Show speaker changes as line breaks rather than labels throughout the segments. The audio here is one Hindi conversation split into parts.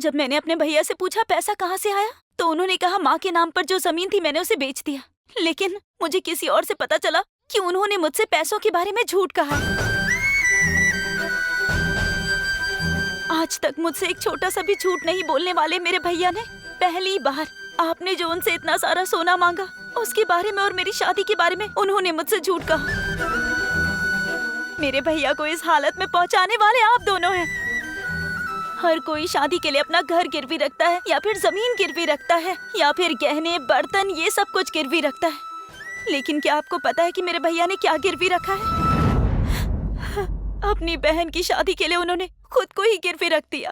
जब मैंने अपने भैया से पूछा पैसा कहाँ से आया, तो उन्होंने कहा माँ के नाम पर जो जमीन थी मैंने उसे बेच दिया। लेकिन मुझे किसी और से पता चला कि उन्होंने मुझसे पैसों के बारे में झूठ कहा। आज तक मुझसे एक छोटा सा भी झूठ नहीं बोलने वाले मेरे भैया ने पहली बार आपने जो उनसे इतना सारा सोना मांगा उसके बारे में और मेरी शादी के बारे में उन्होंने मुझसे झूठ कहा। मेरे भैया को इस हालत में पहुंचाने वाले आप दोनों हैं। हर कोई शादी के लिए अपना घर गिरवी रखता है या फिर जमीन गिरवी रखता है या फिर गहने बर्तन ये सब कुछ गिरवी रखता है। लेकिन क्या आपको पता है कि मेरे भैया ने क्या गिरवी रखा है? अपनी बहन की शादी के लिए उन्होंने खुद को ही गिरवी रख दिया।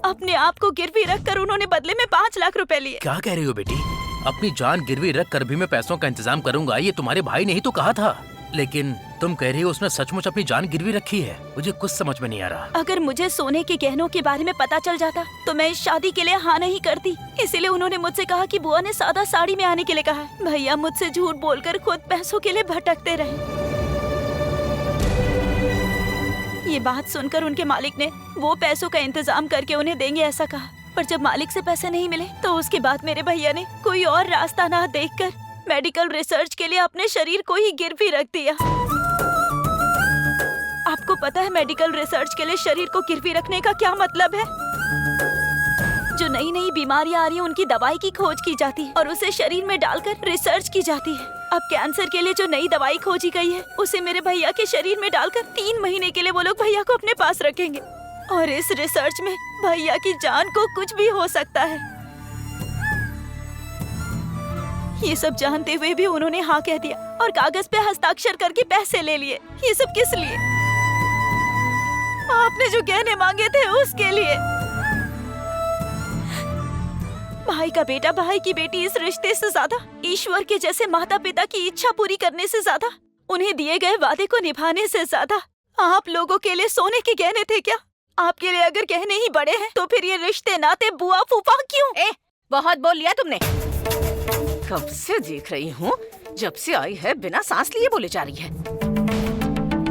अपने आप को गिरवी रखकर उन्होंने बदले में 5 लाख रुपए लिए।
क्या कह रही हो बेटी? अपनी जान गिरवी रख कर भी मैं पैसों का इंतजाम करूंगा, ये तुम्हारे भाई ने ही तो कहा था। लेकिन तुम कह रही हो उसने सचमुच अपनी जान गिरवी रखी है। मुझे कुछ समझ में नहीं आ रहा।
अगर मुझे सोने के गहनों के बारे में पता चल जाता तो मैं इस शादी के लिए हाँ नहीं करती। इसीलिए उन्होंने मुझसे कहा कि बुआ ने सादा साड़ी में आने के लिए कहा है। भैया मुझसे झूठ बोलकर खुद पैसों के लिए भटकते रहे। ये बात सुनकर उनके मालिक ने वो पैसों का इंतजाम करके उन्हें देंगे ऐसा कहा। पर जब मालिक से पैसे नहीं मिले तो उसके बाद मेरे भैया ने कोई और रास्ता ना देखकर मेडिकल रिसर्च के लिए अपने शरीर को ही गिरवी रख दिया। आपको पता है मेडिकल रिसर्च के लिए शरीर को गिरवी रखने का क्या मतलब है? जो नई नई बीमारियां आ रही हैं उनकी दवाई की खोज की जाती है और उसे शरीर में डालकर रिसर्च की जाती है। अब कैंसर के लिए जो नई दवाई खोजी गई है उसे मेरे भैया के शरीर में डालकर 3 महीने के लिए वो लोग भैया को अपने पास रखेंगे। और इस रिसर्च में भैया की जान को कुछ भी हो सकता है। ये सब जानते हुए भी उन्होंने हाँ कह दिया और कागज पे हस्ताक्षर करके पैसे ले लिए। ये सब किस लिए? आपने जो गहने मांगे थे उसके लिए। भाई का बेटा भाई की बेटी इस रिश्ते से ज्यादा, ईश्वर के जैसे माता पिता की इच्छा पूरी करने से ज्यादा, उन्हें दिए गए वादे को निभाने से ज्यादा आप लोगों के लिए सोने के गहने थे क्या? आपके लिए अगर गहने ही बड़े हैं तो फिर ये रिश्ते नाते बुआ फूफा क्यों?
बहुत बोल लिया तुमने। कब से देख रही हूँ, जब से आई है बिना सांस लिए बोले जा रही है।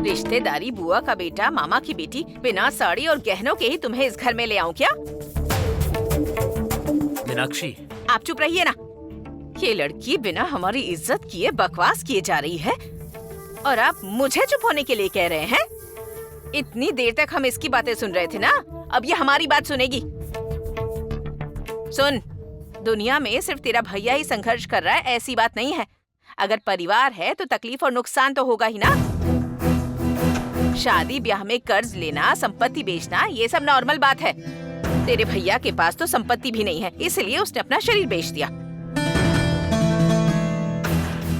रिश्तेदारी, बुआ का बेटा, मामा की बेटी, बिना साड़ी और गहनों के ही तुम्हें इस घर में ले आऊं क्या?
मीनाक्षी,
आप चुप रहिए ना। ये लड़की बिना हमारी इज्जत किए बकवास किए जा रही है और आप मुझे चुप होने के लिए कह रहे हैं? इतनी देर तक हम इसकी बातें सुन रहे थे ना, अब ये हमारी बात सुनेगी। सुन, दुनिया में सिर्फ तेरा भैया ही संघर्ष कर रहा है ऐसी बात नहीं है। अगर परिवार है तो तकलीफ और नुकसान तो होगा ही ना। शादी ब्याह में कर्ज लेना, संपत्ति बेचना, ये सब नॉर्मल बात है। तेरे भैया के पास तो संपत्ति भी नहीं है, इसलिए उसने अपना शरीर बेच दिया।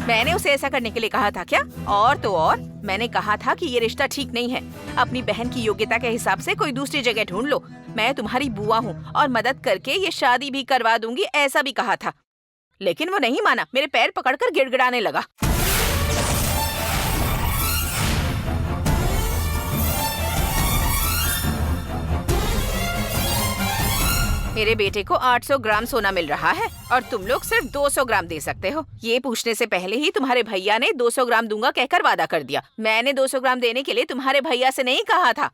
मैंने उसे ऐसा करने के लिए कहा था क्या? और तो और मैंने कहा था कि ये रिश्ता ठीक नहीं है। अपनी बहन की योग्यता के हिसाब से कोई दूसरी जगह ढूंढ लो। मैं तुम्हारी बुआ हूँ और मदद करके ये शादी भी करवा दूंगी, ऐसा भी कहा था। लेकिन वो नहीं माना, मेरे पैर पकड़कर गिड़गिड़ाने लगा। मेरे बेटे को 800 ग्राम सोना मिल रहा है और तुम लोग सिर्फ 200 ग्राम दे सकते हो। ये पूछने से पहले ही तुम्हारे भैया ने 200 ग्राम दूंगा कहकर वादा कर दिया। मैंने 200 ग्राम देने के लिए तुम्हारे भैया से नहीं कहा था।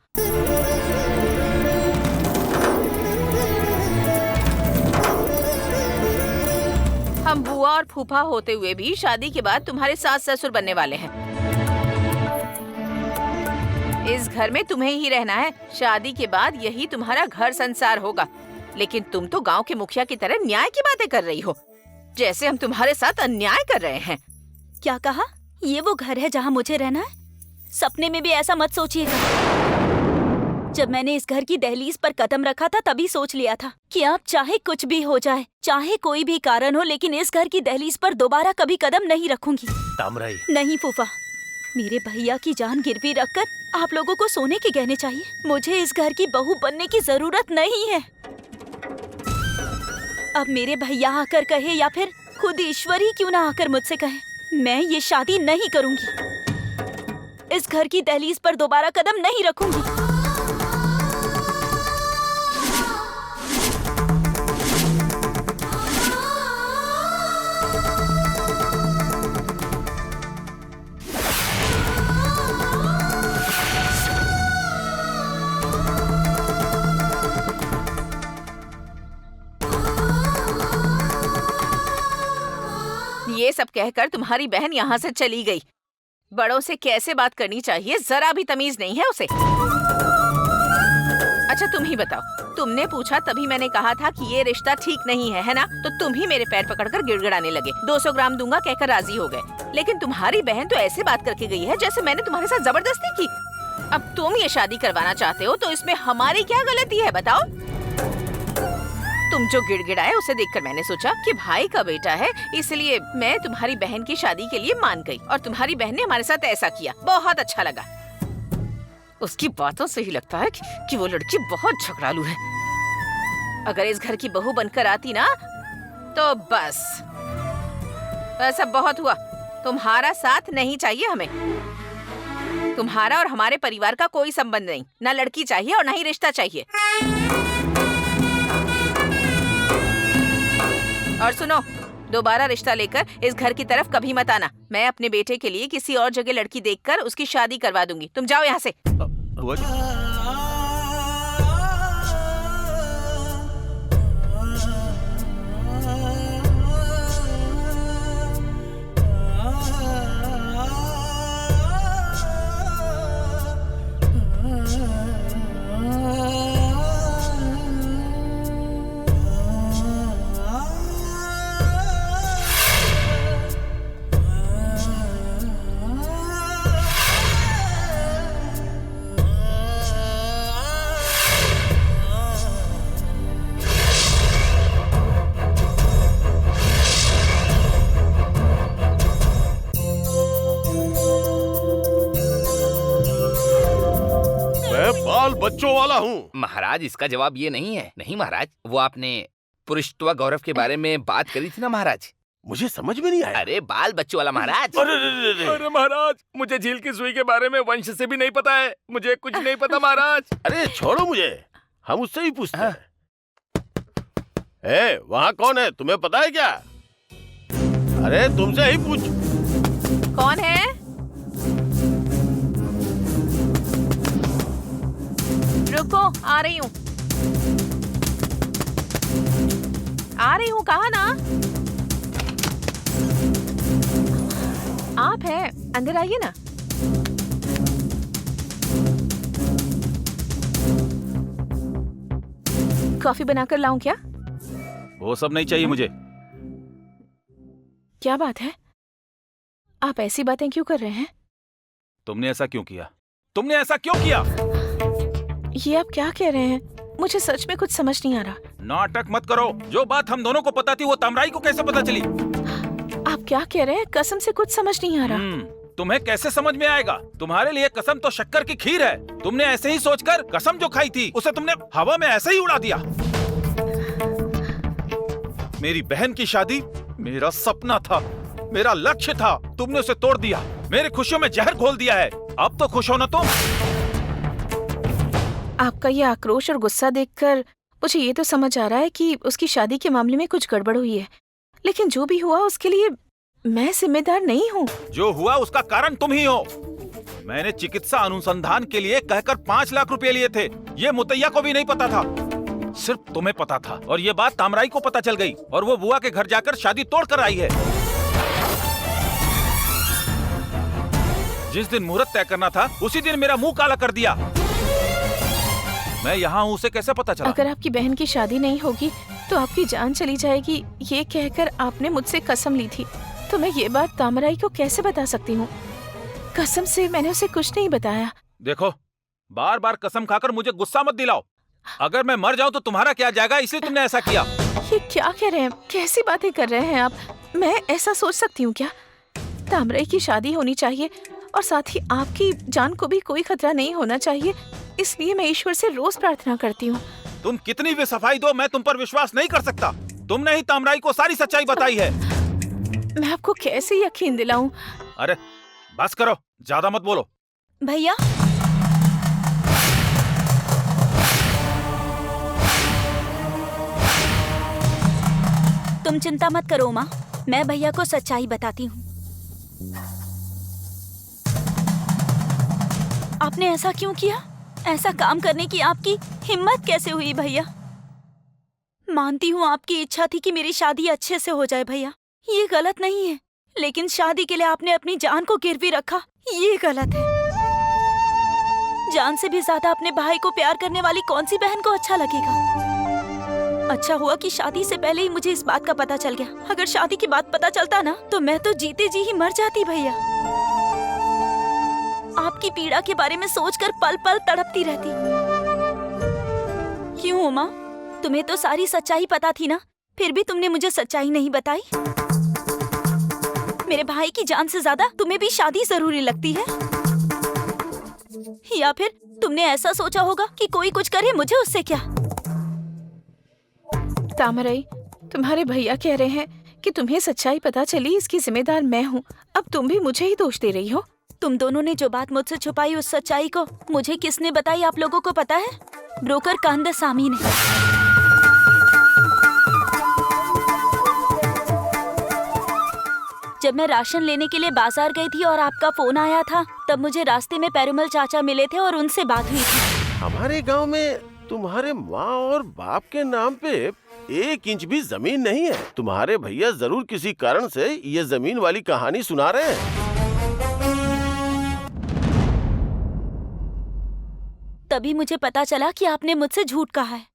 हम बुआ और फूफा होते हुए भी शादी के बाद तुम्हारे सास ससुर बनने वाले हैं। इस घर में तुम्हें ही रहना है। शादी के बाद यही तुम्हारा घर संसार होगा। लेकिन तुम तो गांव के मुखिया की तरह न्याय की बातें कर रही हो, जैसे हम तुम्हारे साथ अन्याय कर रहे हैं।
क्या कहा? ये वो घर है जहाँ मुझे रहना है? सपने में भी ऐसा मत सोचिएगा। जब मैंने इस घर की दहलीज पर कदम रखा था तभी सोच लिया था कि अब चाहे कुछ भी हो जाए, चाहे कोई भी कारण हो, लेकिन इस घर की दहलीज पर दोबारा कभी कदम नहीं रखूंगी।
तामराई।
नहीं फूफा, मेरे भैया की जान गिरवी रखकर आप लोगों को सोने के गहने चाहिए। मुझे इस घर की बहू बनने की जरूरत नहीं है। अब मेरे भैया आकर कहे या फिर खुद ईश्वर ही क्यों ना आकर मुझसे कहे, मैं ये शादी नहीं करूंगी। इस घर की दहलीज पर दोबारा कदम नहीं रखूंगी।
कहकर तुम्हारी बहन यहाँ से चली गई। बड़ों से कैसे बात करनी चाहिए, जरा भी तमीज नहीं है उसे। अच्छा तुम ही बताओ, तुमने पूछा तभी मैंने कहा था कि ये रिश्ता ठीक नहीं है ना? तो तुम ही मेरे पैर पकड़कर गिड़गिड़ाने लगे। 200 ग्राम दूंगा कहकर राजी हो गए। लेकिन तुम्हारी बहन तो ऐसे बात करके गई है जैसे मैंने तुम्हारे साथ जबरदस्ती की। अब तुम ये शादी करवाना चाहते हो तो इसमें हमारी क्या गलती है बताओ? तुम जो गिड़गिड़ाए उसे देखकर मैंने सोचा कि भाई का बेटा है, इसलिए मैं तुम्हारी बहन की शादी के लिए मान गई और तुम्हारी बहन ने हमारे साथ ऐसा किया। बहुत अच्छा लगा। उसकी बातों से ही लगता है कि वो लड़की बहुत झगड़ालू है। अगर इस घर की बहू बनकर आती ना तो बस ऐसा बहुत हुआ। तुम्हारा साथ नहीं चाहिए हमें। तुम्हारा और हमारे परिवार का कोई संबंध नहीं। ना लड़की चाहिए और ना ही रिश्ता चाहिए। और सुनो, दोबारा रिश्ता लेकर इस घर की तरफ कभी मत आना। मैं अपने बेटे के लिए किसी और जगह लड़की देखकर उसकी शादी करवा दूंगी। तुम जाओ यहाँ से।
बाल बच्चों वाला हूँ।
महाराज इसका जवाब ये नहीं है। नहीं महाराज, वो आपने पुरुषत्व गौरव के बारे में बात करी थी ना महाराज।
मुझे समझ में नहीं आया।
अरे बाल बच्चों वाला महाराज।
अरे महाराज, मुझे झील की सुई के बारे में वंश से भी नहीं पता है। मुझे कुछ नहीं पता महाराज।
अरे छोड़ो मुझे, हम उससे ही पूछते हैं। ए, वहाँ कौन है तुम्हें पता है क्या? अरे तुमसे ही पूछ।
कौन है? रुको, आ रही हूँ। आ रही हूँ, कहा ना? आप हैं, अंदर आइए ना। कॉफी बनाकर लाऊं क्या?
वो सब नहीं चाहिए मुझे।
क्या बात है? आप ऐसी बातें क्यों कर रहे हैं?
तुमने ऐसा क्यों किया? तुमने ऐसा क्यों किया?
ये आप क्या कह रहे हैं? मुझे सच में कुछ समझ नहीं आ रहा।
नाटक मत करो। जो बात हम दोनों को पता थी वो तामराई को कैसे पता चली?
आप क्या कह रहे हैं? कसम से कुछ समझ नहीं आ रहा।
तुम्हें कैसे समझ में आएगा? तुम्हारे लिए कसम तो शक्कर की खीर है। तुमने ऐसे ही सोचकर कसम जो खाई थी उसे तुमने हवा में ऐसे ही उड़ा दिया। मेरी बहन की शादी मेरा सपना था, मेरा लक्ष्य था। तुमने उसे तोड़ दिया, मेरी खुशियों में जहर घोल दिया है। अब तो खुश हो ना तुम?
आपका ये आक्रोश और गुस्सा देखकर मुझे ये तो समझ आ रहा है कि उसकी शादी के मामले में कुछ गड़बड़ हुई है। लेकिन जो भी हुआ उसके लिए मैं जिम्मेदार नहीं हूँ।
जो हुआ उसका कारण तुम ही हो। मैंने चिकित्सा अनुसंधान के लिए कहकर 5 लाख रुपए लिए थे। ये मुतैया को भी नहीं पता था, सिर्फ तुम्हें पता था। और ये बात तामराई को पता चल गई और वो बुआ के घर जाकर शादी तोड़ कर आई है। जिस दिन मुहूर्त तय करना था उसी दिन मेरा मुंह काला कर दिया। मैं यहाँ हूँ उसे कैसे पता चला?
अगर आपकी बहन की शादी नहीं होगी तो आपकी जान चली जाएगी, ये कहकर आपने मुझसे कसम ली थी। तो मैं ये बात तामराई को कैसे बता सकती हूँ? कसम से मैंने उसे कुछ नहीं बताया।
देखो, बार बार कसम खाकर मुझे गुस्सा मत दिलाओ। अगर मैं मर जाऊँ तो तुम्हारा क्या जाएगा, इसलिए तुमने ऐसा किया।
ये क्या कह रहे हैं? कैसी बातें कर रहे हैं आप? मैं ऐसा सोच सकती हूँ क्या? तामराई की शादी होनी चाहिए और साथ ही आपकी जान को भी कोई खतरा नहीं होना चाहिए, इसलिए मैं ईश्वर से रोज प्रार्थना करती हूँ।
तुम कितनी भी सफाई दो, मैं तुम पर विश्वास नहीं कर सकता। तुमने ही तामराई को सारी सच्चाई बताई है।
मैं आपको कैसे यकीन दिलाऊं?
अरे बस करो, ज्यादा मत बोलो।
भैया, तुम चिंता मत करो माँ, मैं भैया को सच्चाई बताती हूँ। आपने ऐसा क्यों किया? ऐसा काम करने की आपकी हिम्मत कैसे हुई भैया? मानती हूँ आपकी इच्छा थी कि मेरी शादी अच्छे से हो जाए भैया, ये गलत नहीं है। लेकिन शादी के लिए आपने अपनी जान को गिरवी रखा, ये गलत है। जान से भी ज्यादा अपने भाई को प्यार करने वाली कौन सी बहन को अच्छा लगेगा। अच्छा हुआ कि शादी से पहले ही मुझे इस बात का पता चल गया। अगर शादी की बात पता चलता ना तो मैं तो जीते जी ही मर जाती भैया। आपकी पीड़ा के बारे में सोचकर पल पल तड़पती रहती। क्यों उमा, तुम्हें तो सारी सच्चाई पता थी ना, फिर भी तुमने मुझे सच्चाई नहीं बताई। मेरे भाई की जान से ज्यादा तुम्हें भी शादी जरूरी लगती है, या फिर तुमने ऐसा सोचा होगा कि कोई कुछ करे मुझे उससे क्या।
तामराई, तुम्हारे भैया कह रहे हैं कि तुम्हें सच्चाई पता चली, इसकी जिम्मेदार मैं हूँ। अब तुम भी मुझे ही दोष दे रही हो।
तुम दोनों ने जो बात मुझसे छुपाई, उस सच्चाई को मुझे किसने बताई आप लोगों को पता है? ब्रोकर कंदसामी ने। जब मैं राशन लेने के लिए बाजार गई थी और आपका फोन आया था, तब मुझे रास्ते में पेरुमल चाचा मिले थे और उनसे बात हुई थी।
हमारे गांव में तुम्हारे माँ और बाप के नाम पे 1 इंच भी जमीन नहीं है। तुम्हारे भैया जरूर किसी कारण से ये जमीन वाली कहानी सुना रहे हैं।
तभी मुझे पता चला कि आपने मुझसे झूठ कहा है।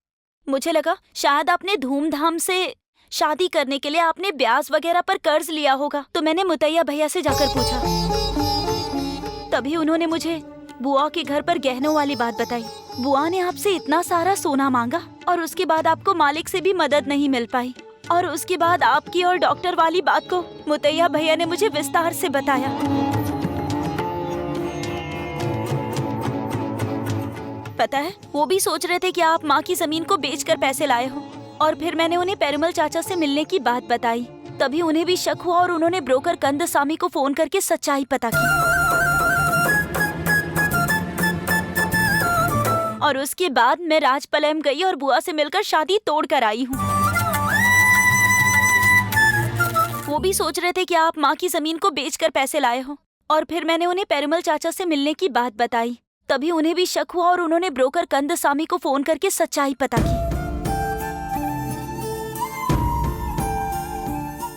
मुझे लगा शायद आपने धूमधाम से शादी करने के लिए आपने ब्याज वगैरह पर कर्ज लिया होगा, तो मैंने मुतैया भैया से जाकर पूछा। तभी उन्होंने मुझे बुआ के घर पर गहनों वाली बात बताई। बुआ ने आपसे इतना सारा सोना मांगा और उसके बाद आपको मालिक से भी मदद नहीं मिल पाई। और उसके बाद आपकी और डॉक्टर वाली बात को मुतैया भैया ने मुझे विस्तार से बताया। पता है, वो भी सोच रहे थे कि आप माँ की जमीन को बेचकर पैसे लाए हो। और फिर मैंने उन्हें पेरुमल चाचा से मिलने की बात बताई। तभी उन्हें भी शक हुआ और उन्होंने ब्रोकर कंदसामी को फोन करके सच्चाई पता की। और उसके बाद मैं राजपलयम गई और बुआ से मिलकर शादी तोड़ कर आई हूँ। वो भी सोच रहे थे कि आप माँ की जमीन को बेचकर पैसे लाए हो। और फिर मैंने उन्हें पेरुमल चाचा से मिलने की बात बताई। तभी उन्हें भी शक हुआ और उन्होंने ब्रोकर कंदसामी को फोन करके सच्चाई पता की।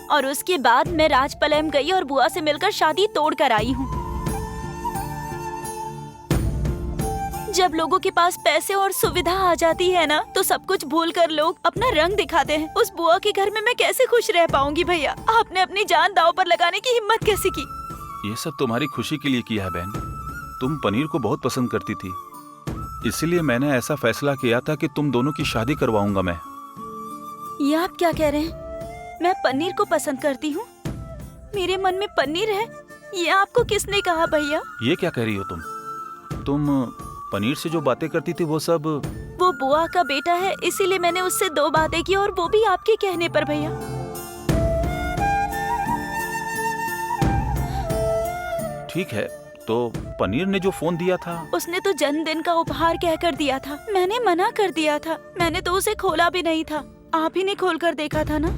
और उसके बाद मैं राजपलयम गई और बुआ से मिलकर शादी तोड़ कर आई हूँ। जब लोगों के पास पैसे और सुविधा आ जाती है ना, तो सब कुछ भूलकर लोग अपना रंग दिखाते हैं। उस बुआ के घर में मैं कैसे खुश रह पाऊंगी भैया? आपने अपनी जान दांव पर लगाने की हिम्मत कैसे की?
ये सब तुम्हारी खुशी के लिए किया है बहन। तुम पनीर को बहुत पसंद करती थी, इसीलिए मैंने ऐसा फैसला किया था कि तुम दोनों की शादी करवाऊंगा मैं।
ये आप क्या कह रहे हैं? मैं पनीर को पसंद करती हूँ? मेरे मन में पनीर है, ये आपको किसने कहा भैया?
ये क्या कह रही हो तुम पनीर से जो बातें करती थी वो सब।
वो बुआ का बेटा है, इसीलिए मैंने उससे 2 बातें की और वो भी आपके कहने पर भैया।
ठीक है, तो पनीर ने जो फोन दिया था,
उसने तो जन्मदिन का उपहार कहकर दिया था। मैंने मना कर दिया था। मैंने तो उसे खोला भी नहीं था, आप ही ने खोल कर देखा था ना।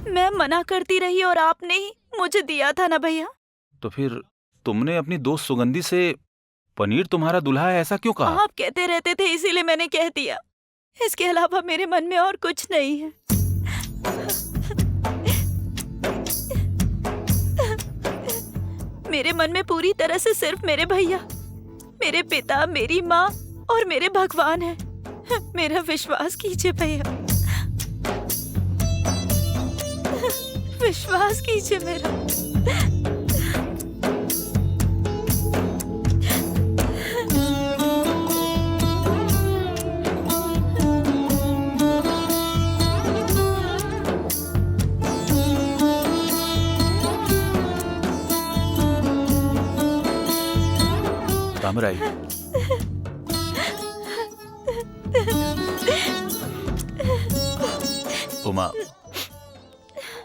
मैं मना करती रही और आपने ही मुझे दिया था ना भैया।
तो फिर तुमने अपनी दोस्त सुगंधी से पनीर तुम्हारा दूल्हा है ऐसा क्यों कहा?
आप कहते रहते थे, इसीलिए मैंने कह दिया। इसके अलावा मेरे मन में और कुछ नहीं है। मेरे मन में पूरी तरह से सिर्फ मेरे भैया, मेरे पिता, मेरी माँ और मेरे भगवान है। मेरा विश्वास कीजिए भैया, विश्वास कीजिए मेरा।
तामराई, उमा,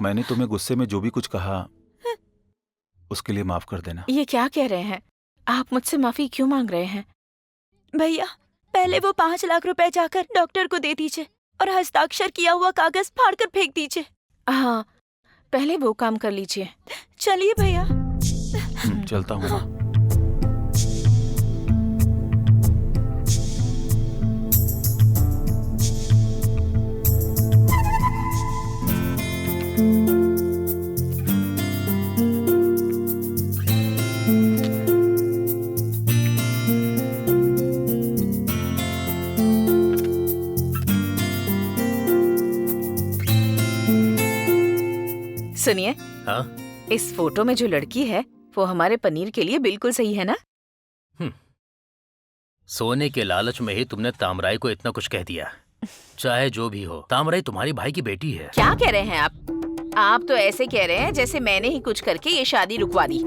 मैंने तुम्हें गुस्से में जो भी कुछ कहा उसके लिए माफ कर देना।
ये क्या कह रहे हैं आप? मुझसे माफी क्यों मांग रहे हैं?
भैया, पहले वो 5 लाख रुपए जाकर डॉक्टर को दे दीजिए और हस्ताक्षर किया हुआ कागज फाड़कर फेंक दीजिए।
हाँ, पहले वो काम कर लीजिए।
चलिए भैया।
चलता हूँ माँ।
सुनिए,
हाँ?
इस फोटो में जो लड़की है वो हमारे पनीर के लिए बिल्कुल सही है ना?
सोने के लालच में ही तुमने तामराई को इतना कुछ कह दिया। चाहे जो भी हो, तामराई तुम्हारी भाई की बेटी है।
क्या कह रहे हैं आप तो ऐसे कह रहे हैं जैसे मैंने ही कुछ करके ये शादी रुकवा दी।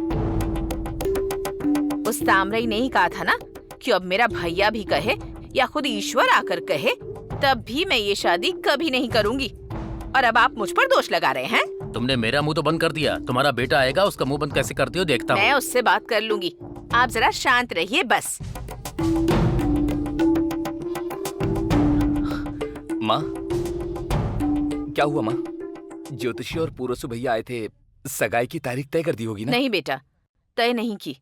उस तामराई ने ही कहा था ना कि अब मेरा भैया भी कहे या खुद ईश्वर आकर कहे तब भी मैं ये शादी कभी नहीं करूंगी। और अब आप मुझ पर दोष लगा रहे हैं।
तुमने मेरा मुंह तो बंद कर दिया, तुम्हारा बेटा आएगा, उसका मुंह बंद कैसे करती हो देखता
मैं
हूँ।
उससे बात कर लूंगी, आप जरा शांत रहिए बस।
माँ, क्या हुआ माँ? ज्योतिषी और पूरसु भैया आए थे, सगाई की तारीख तय कर दी होगी ना?
नहीं बेटा, तय नहीं की।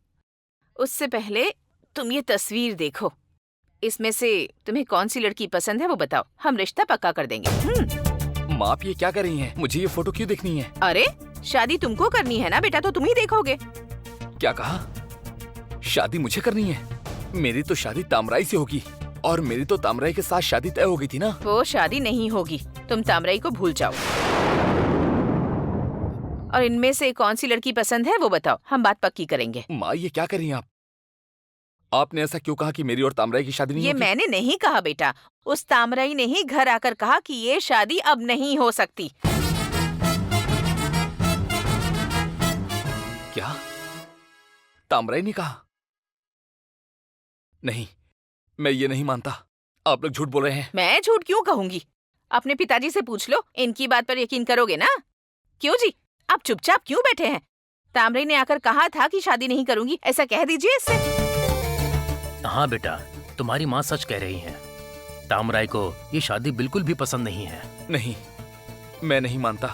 उससे पहले तुम ये तस्वीर देखो, इसमें से तुम्हें कौन सी लड़की पसंद है वो बताओ, हम रिश्ता पक्का कर देंगे।
माँ, आप ये क्या कर रही हैं? मुझे ये फोटो क्यों देखनी है?
अरे शादी तुमको करनी है ना बेटा, तो तुम ही देखोगे।
क्या कहा? शादी मुझे करनी है? मेरी तो शादी तामराई से होगी और मेरी तो तामराई के साथ शादी तय हो गई थी ना।
वो शादी नहीं होगी, तुम तामराई को भूल जाओ। और इनमें से कौन सी लड़की पसंद है वो बताओ, हम बात पक्की करेंगे।
माँ, ये क्या कर रही हैं आप? आपने ऐसा क्यों कहा कि मेरी और तामराई की शादी नहीं
ये
होगी?
मैंने नहीं कहा बेटा, उस तामराई ने ही घर आकर कहा कि ये शादी अब नहीं हो सकती।
क्या तामराई ने कहा? नहीं, मैं ये नहीं मानता। आप लोग झूठ बोल रहे हैं।
मैं झूठ क्यों कहूंगी? अपने पिताजी से पूछ लो, इनकी बात पर यकीन करोगे ना? क्यों जी, आप चुपचाप क्यों बैठे हैं? तामराई ने आकर कहा था कि शादी नहीं करूंगी, ऐसा कह दीजिए इससे।
हाँ बेटा, तुम्हारी माँ सच कह रही है। तामराई को ये शादी बिल्कुल भी पसंद नहीं है।
नहीं, मैं नहीं मानता।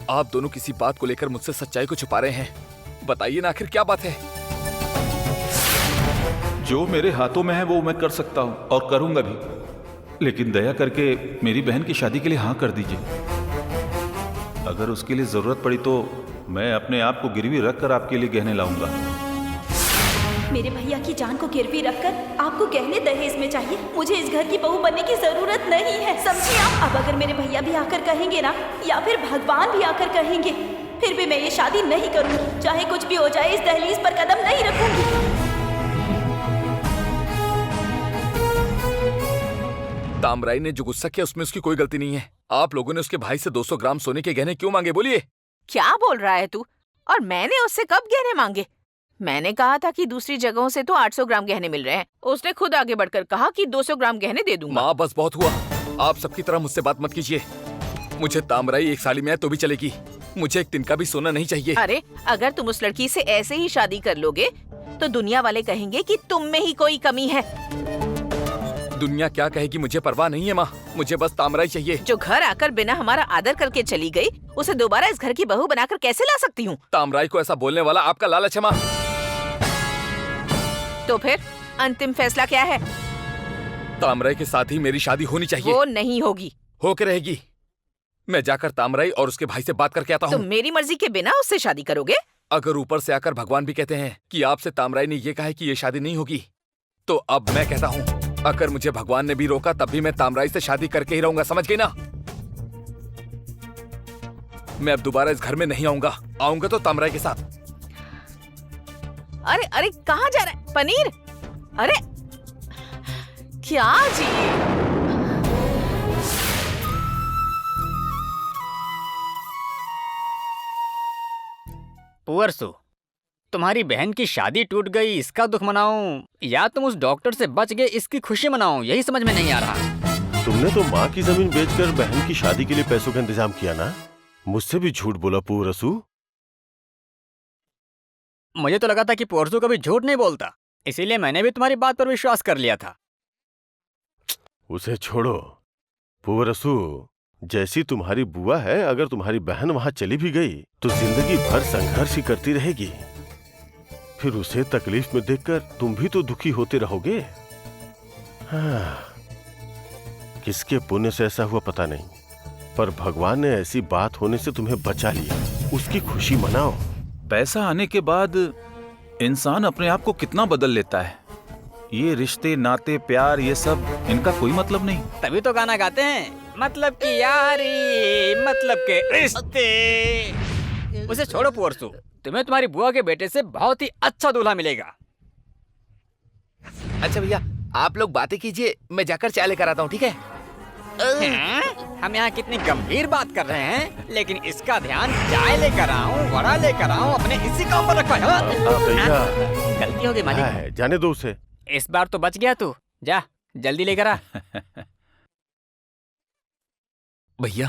आप दोनों किसी बात को लेकर मुझसे सच्चाई को छुपा रहे हैं। बताइए ना, आखिर क्या बात है?
जो मेरे हाथों में है वो मैं कर सकता हूँ और करूंगा भी, लेकिन दया करके मेरी बहन की शादी के लिए हाँ कर दीजिए। अगर उसके लिए जरूरत पड़ी तो मैं अपने आप को गिरवी रखकर आपके लिए गहने लाऊंगा।
मेरे भैया की जान को गिरवी रखकर आपको गहने दहेज में चाहिए? मुझे इस घर की बहू बनने की जरूरत नहीं है, समझिए आप। अब अगर मेरे भैया भी आकर कहेंगे ना, या फिर भगवान भी आकर कहेंगे, फिर भी मैं ये शादी नहीं करूंगी। चाहे कुछ भी हो जाए, इस दहलीज पर कदम नहीं रखूंगी।
तामराई ने जो गुस्सा किया उसमें उसकी कोई गलती नहीं है। आप लोगों ने उसके भाई से 200 ग्राम सोने के गहने क्यों मांगे, बोलिए?
क्या बोल रहा है तू? और मैंने उससे कब गहने मांगे? मैंने कहा था कि दूसरी जगहों से तो 800 ग्राम गहने मिल रहे हैं। उसने खुद आगे बढ़कर कहा कि 200 ग्राम गहने दे दूंगा।
माँ, बस बहुत हुआ। आप सबकी तरह मुझसे बात मत कीजिए। मुझे तामराई एक साली में है तो भी चलेगी। मुझे एक तिनका भी सोना नहीं चाहिए।
अरे अगर तुम उस लड़की से ऐसे ही शादी कर लोगे तो दुनिया वाले कहेंगे कि तुम में ही कोई कमी है।
दुनिया क्या कहेगी मुझे परवाह नहीं है माँ, मुझे बस तामराई चाहिए।
जो घर आकर बिना हमारा आदर करके चली गई, उसे दोबारा इस घर की बहू बनाकर कैसे ला सकती हूँ?
तामराई को ऐसा बोलने वाला आपका लालच है माँ।
तो फिर अंतिम फैसला क्या है?
तामराई के साथ ही मेरी शादी होनी चाहिए।
वो नहीं होगी।
होके रहेगी। मैं जाकर तामराई और उसके भाई से बात करके आता
तुम
हूँ।
मेरी मर्जी के बिना उससे शादी करोगे?
अगर ऊपर से आकर भगवान भी कहते हैं कि आपसे तामराई ने ये कहा है कि ये शादी नहीं होगी, तो अब मैं कहता हूँ अगर मुझे भगवान ने भी रोका तब भी मैं तामराई से शादी करके ही रहूंगा, समझ गई ना? मैं अब दोबारा इस घर में नहीं आऊंगा। आऊंगा तो तामराई के साथ।
अरे अरे कहाँ जा रहा है पनीर? अरे क्या जी?
पुअरसु, तुम्हारी बहन की शादी टूट गई इसका दुख मनाऊं या तुम उस डॉक्टर से बच गए इसकी खुशी मनाऊं, यही समझ में नहीं आ रहा।
तुमने तो माँ की जमीन बेचकर बहन की शादी के लिए पैसों का इंतजाम किया ना? मुझसे भी झूठ बोला पुअरसु।
मुझे तो लगा था कि पुअरसु कभी झूठ नहीं बोलता, इसीलिए मैंने भी तुम्हारी बात पर विश्वास कर लिया था।
उसे छोड़ो पुअरसु, जैसी तुम्हारी बुआ है, अगर तुम्हारी बहन वहां चली भी गई तो जिंदगी भर संघर्ष ही करती रहेगी। फिर उसे तकलीफ में देखकर तुम भी तो दुखी होते रहोगे। हाँ, किसके पुण्य से ऐसा हुआ पता नहीं, पर भगवान ने ऐसी बात होने से तुम्हें बचा लिया। उसकी खुशी मनाओ।
पैसा आने के बाद इंसान अपने आप को कितना बदल लेता है। ये रिश्ते, नाते, प्यार, ये सब इनका कोई मतलब नहीं।
तभी तो गाना गाते हैं, मतलब की यारी, मतलब के रिश्ते। उसे छोड़ो पुअरसू, तुम्हें तुम्हारी बुआ के बेटे से बहुत ही अच्छा दूल्हा मिलेगा।
अच्छा भैया, आप लोग बातें कीजिए, मैं जाकर चाय लेकर आता हूँ, ठीक है?
हम यहाँ कितनी गंभीर बात कर रहे हैं, लेकिन इसका ध्यान चाय लेकर आऊं, वड़ा लेकर आऊं, अपने इसी काम पर रखा है।
भैया
गलती हो गई मालिक।
है, जाने दो उसे।
इस बार तो बच गया तू। जा जल्दी लेकर आ।
भैया